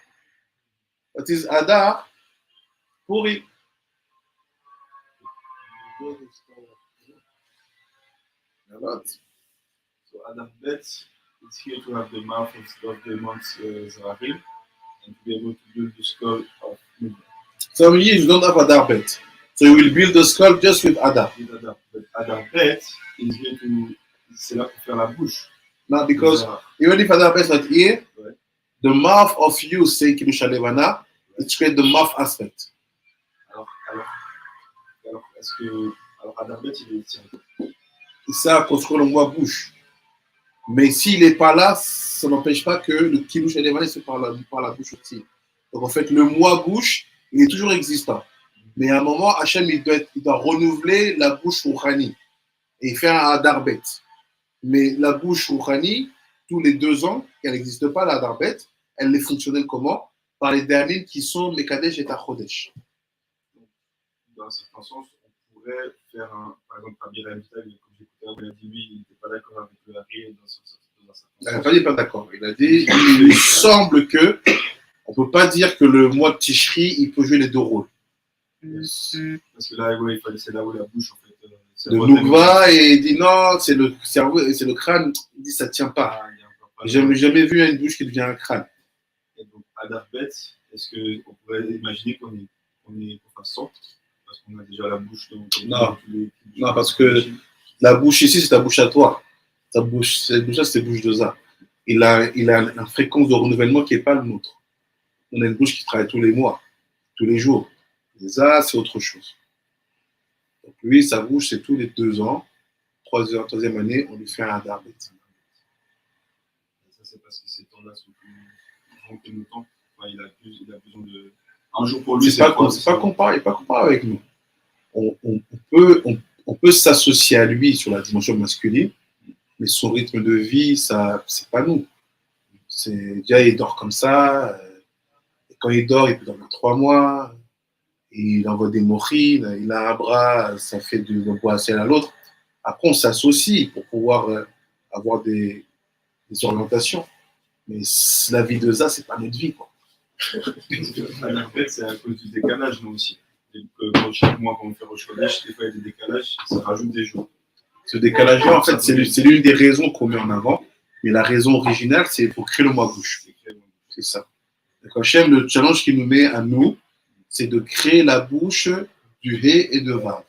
What is Adar? Puri. A lot. So Adam Bet is here to have the mouth of the month Zerahim and to be able to build the skull of Midreshet. Some years you don't have Adar Bet. So you will build the skull just with Adar. But Adam Bet is here to, c'est là pour faire la bouche. Now because even if Adar Bet is not here, right, the mouth of you say Kiddush Levana, it creates the mouth aspect. Alors, est-ce que Adam Bet il est ici? C'est ça construire le moi bouche. Mais s'il n'est pas là, ça n'empêche pas que le Kiddush Levana se par la bouche aussi. Donc en fait, le moi bouche, il est toujours existant. Mais à un moment, Hachem, il doit renouveler la bouche Rouhani et faire un Adarbet. Mais la bouche Rouhani, tous les 2 ans, elle n'existe pas, la Adarbet, elle est fonctionnelle comment? Par les derniers qui sont Mekadesh et Tachodesh. Dans un certain sens, on pourrait faire par exemple, Rabbi Ravital, comme j'écoutais, il a dit lui, il n'était pas d'accord avec le Harry dans un certain sens. Il n'a pas dit pas d'accord. Il a dit, il lui semble que on ne peut pas dire que le mois de Tishri, il peut jouer les 2 rôles. Parce que là, ouais, c'est là où la bouche, en fait. Le Nougva, et il dit non, c'est le cerveau et c'est le crâne. Il dit ça ne tient pas. J'ai jamais vu une bouche qui devient un crâne. Et donc, à Darbet, est-ce qu'on pourrait imaginer qu'on fasse 100 parce qu'on a déjà la bouche dans non. Non, parce que la bouche ici, c'est ta bouche à toi. Ta bouche, cette bouche-là, c'est ta bouche de ça. Il a une fréquence de renouvellement qui n'est pas le nôtre. On a une bouche qui travaille tous les mois, tous les jours. Ça, c'est autre chose. Donc lui, sa bouche, c'est tous les 2 ans, 3e année, on lui fait un darbet. Ça, c'est parce que ces temps-là sont plus grands que nos temps. Enfin, il a besoin de... Un jour pour lui, c'est pas comparé avec nous. On peut s'associer à lui sur la dimension masculine, mais son rythme de vie, ça, c'est pas nous. Déjà, il dort comme ça. Et quand il dort, il peut dormir 3 mois. Il envoie des mochines, il a un bras, ça fait du bois à à l'autre. Après, on s'associe pour pouvoir avoir des orientations. Mais la vie de ça, c'est pas notre vie, quoi. En fait, c'est à cause du décalage, nous aussi. Chaque mois, quand on fait Rosh Chodesh, des fois, il y a des décalages, ça rajoute des jours. Ce décalage-là, en fait, c'est l'une des raisons qu'on met en avant. Mais la raison originale, c'est pour créer le mois bouche. C'est ça. Donc, Hachem, le challenge qu'il nous met à nous, c'est de créer la bouche du He et de Vav.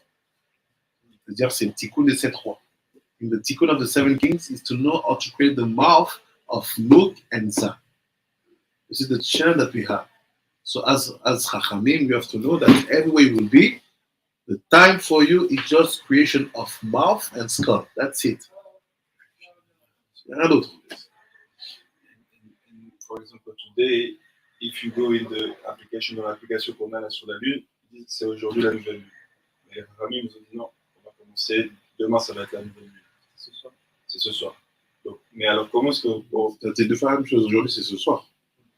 C'est-à-dire, c'est le tikkun de 7 rois. And the tikkun of the 7 kings is to know how to create the mouth of Nuk and Za. This is the challenge that we have. So as Chachamim, you have to know that everywhere you will be, the time for you is just creation of mouth and skull. That's it. Rien d'autre. For example, today, if you go in the application, dans l'application qu'on a là sur la Lune, c'est aujourd'hui la nouvelle Lune. Mais les Rami nous ont dit non, on va commencer, demain ça va être la nouvelle Lune. C'est ce soir. Donc, mais alors comment est-ce que... Bon, c'est 2 fois la même chose, aujourd'hui c'est ce soir.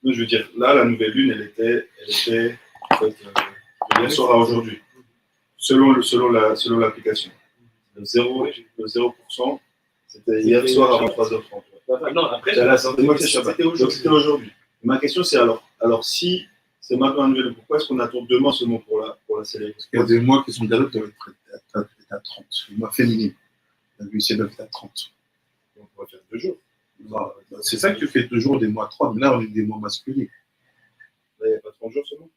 Non, je veux dire, là la nouvelle Lune, elle était en fait, hier soir à aujourd'hui. Selon l'application. Le 0%, c'était hier soir à 23h30. Non, après, c'était aujourd'hui. Ma question c'est alors si C'est maintenant la nouvelle lune. Pourquoi est-ce qu'on attend demain seulement pour la célébrer? Il y a des mois qui sont déjà doivent être à 30. Les mois féminins. La vie, c'est doivent être à 30. Donc on va faire 2 jours. C'est ça que tu fais toujours des mois 30, mais là, on est des mois masculins. Là, il n'y a pas 30 jours seulement.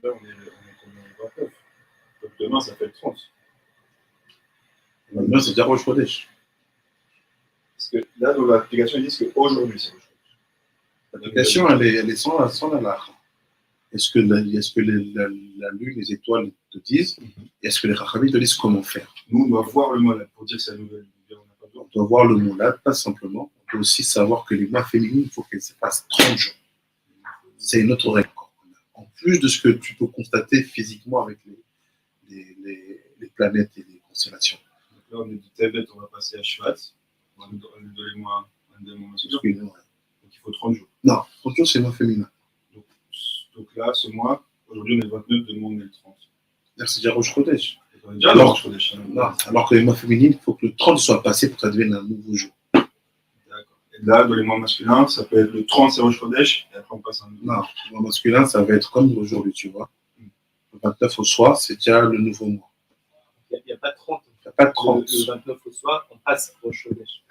Là, on est combien? 29. Donc demain, ça fait le 30. Maintenant, c'est déjà Rosh Chodesh. Parce que là, dans l'application, ils disent qu'aujourd'hui, c'est Rosh Chodesh. L'application, elle est sans la. Est-ce que la lune, les étoiles te disent? Est-ce que les Chachamim te disent comment faire? Nous, on doit voir le molad pour dire que c'est la nouvelle lune. On doit voir le molad, pas simplement. On doit aussi savoir que les mois féminins, il faut qu'elles se passent 30 jours. C'est une autre règle. En plus de ce que tu peux constater physiquement avec les planètes et les constellations. Donc là, on est du Tebet, on va passer à Shvat. On va nous donner un mois masculin. Donc il faut 30 jours. Non, 30 jours, c'est le mois féminin. Donc là, ce mois, aujourd'hui, on est le 29, demain, on est le 30. C'est déjà Rosh Chodesh. Alors que les mois féminines, il faut que le 30 soit passé pour que ça devienne un nouveau jour. D'accord. Et là, dans les mois masculins, ça peut être le 30, c'est Rosh Chodesh, et après on passe à un nouveau. Non, le mois masculin, ça va être comme aujourd'hui, tu vois. Le 29 au soir, c'est déjà le nouveau mois. Il n'y a pas de 30. Il n'y a pas de 30. Le 29 au soir, on passe au Chodesh.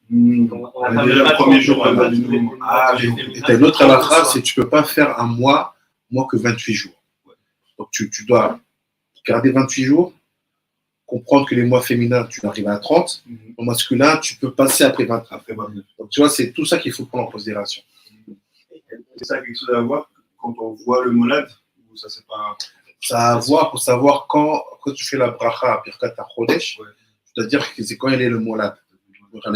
On a déjà le premier jour du nouveau mois. Ah, et t'as une autre halakha, c'est que tu ne peux pas faire un mois moins que 28 jours. Donc tu dois garder 28 jours, comprendre que les mois féminins, tu arrives à 30. Au masculin, tu peux passer après 29. Donc tu vois, c'est tout ça qu'il faut prendre en considération. C'est ça quelque chose à voir quand on voit le molad, ou ça c'est pas. Ça a à voir pour savoir quand tu fais la bracha à Birkat HaChodesh, tu dois dire que c'est quand il est le molad. Tu as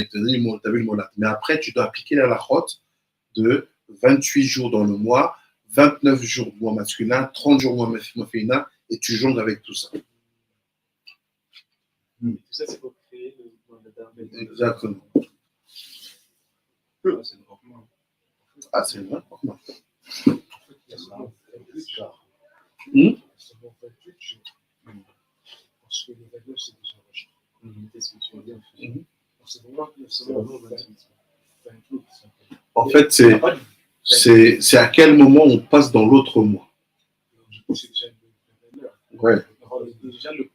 vu le molad. Mais après, tu dois appliquer la halachot de 28 jours dans le mois, 29 jours mois masculin, 30 jours mois féminin, et tu jongles avec tout ça. Tout ça, c'est pour créer le mois de Exactement. Ah, c'est vrai. Parce que le 29, c'est déjà rejeté. Qu'est-ce que tu veux dire? C'est vraiment le 28. En fait, c'est à quel moment on passe dans l'autre mois. Du coup, c'est déjà le 29. Ouais. Déjà le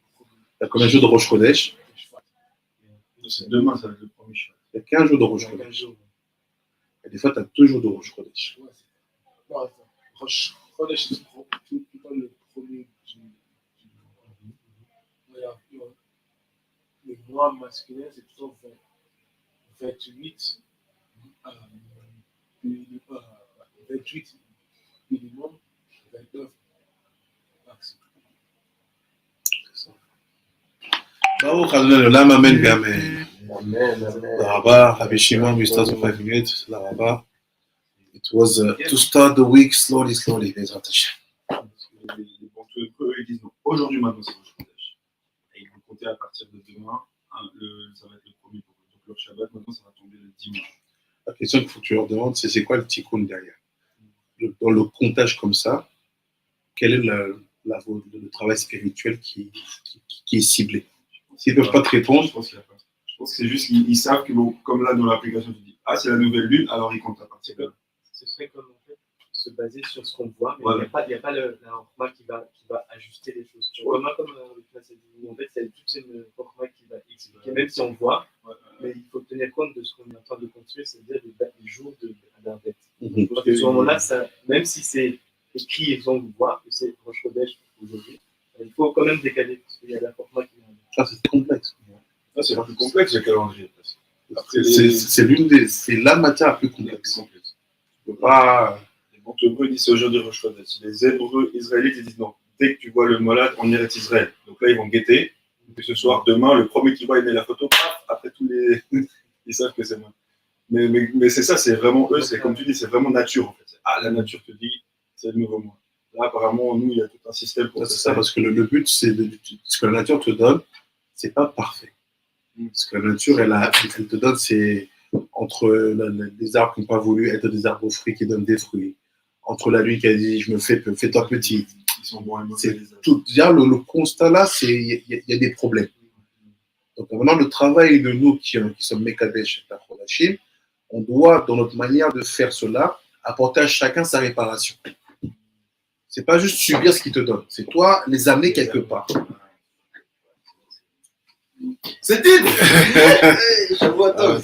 Il y a combien de jours de Rosh Chodesh? C'est demain, ça va être le premier choix. Il y a 15 jours de Rosh Chodesh. Et des fois, tu as 2 jours de Rosh Chodesh. Non, Rosh Chodesh, c'est plutôt le premier le mois masculin, c'est plutôt 28 minimum, 29 maximum. C'est ça. Baruch Adonai Olam, Amen, Amen. Rabba, Rabbi Shimon, we start in 5 minutes. Rabba. It was to start the week slowly, Bezrat Hashem. Les banquiers, eux, ils disent non, aujourd'hui, maintenant, c'est Rosh Chodesh. Et ils vont compter à partir de demain, ça va être le premier pour eux. Donc leur Shabbat, maintenant, ça va tomber le dimanche. La question qu'il faut que tu leur demandes, c'est quoi le tikkun derrière? Dans le comptage comme ça, quel est le travail spirituel qui est ciblé? S'ils ne peuvent pas te répondre, je pense que c'est juste qu'ils savent que, bon, comme là dans l'application, tu dis ah, c'est la nouvelle lune, alors ils comptent à partir de là. Ce serait comme en fait se baser sur ce qu'on voit, mais il n'y a pas la format qui va ajuster les choses. Comme le classe dit, en fait, c'est toute une format qui va expliquer, même si on voit, mais il faut tenir compte de ce qu'on est en train de construire, c'est-à-dire les jours de l'index. Parce que à ce moment-là, même si c'est écrit et on voit que c'est Rosh Chodesh aujourd'hui, il faut quand même décaler, parce qu'il y a la format qui vient. Ah, c'est complexe. Ah, c'est plus complexe le calendrier. C'est la matière la plus complexe. Tu peux pas. Les Hébreux disent c'est aujourd'hui Rosh Chodesh. Les Hébreux israélites ils disent non. Dès que tu vois le molad, on irait Israël. Donc là, ils vont guetter. Et ce soir, demain, le premier qui voit, il met la photo. Après tous les. Ils savent que c'est moi. Mais c'est ça, c'est vraiment eux, c'est comme tu dis, c'est vraiment nature en fait. Ah, la nature te dit, c'est le nouveau mois. Là, apparemment, nous, il y a tout un système pour ça. C'est ça, parce que le but, c'est ce que la nature te donne, c'est pas parfait. Ce que la nature, elle te donne, c'est entre les arbres qui n'ont pas voulu être des arbres aux fruits qui donnent des fruits. Entre la lune qui a dit, fais-toi petit. Ils sont bons à c'est tout. Le constat là, il y a des problèmes. Donc maintenant, le travail de nous qui sommes Mekadesh et Tachonachim, on doit, dans notre manière de faire cela, apporter à chacun sa réparation. C'est pas juste subir ce qu'il te donne, c'est toi les amener quelque part. C'est dit. Je vois toi.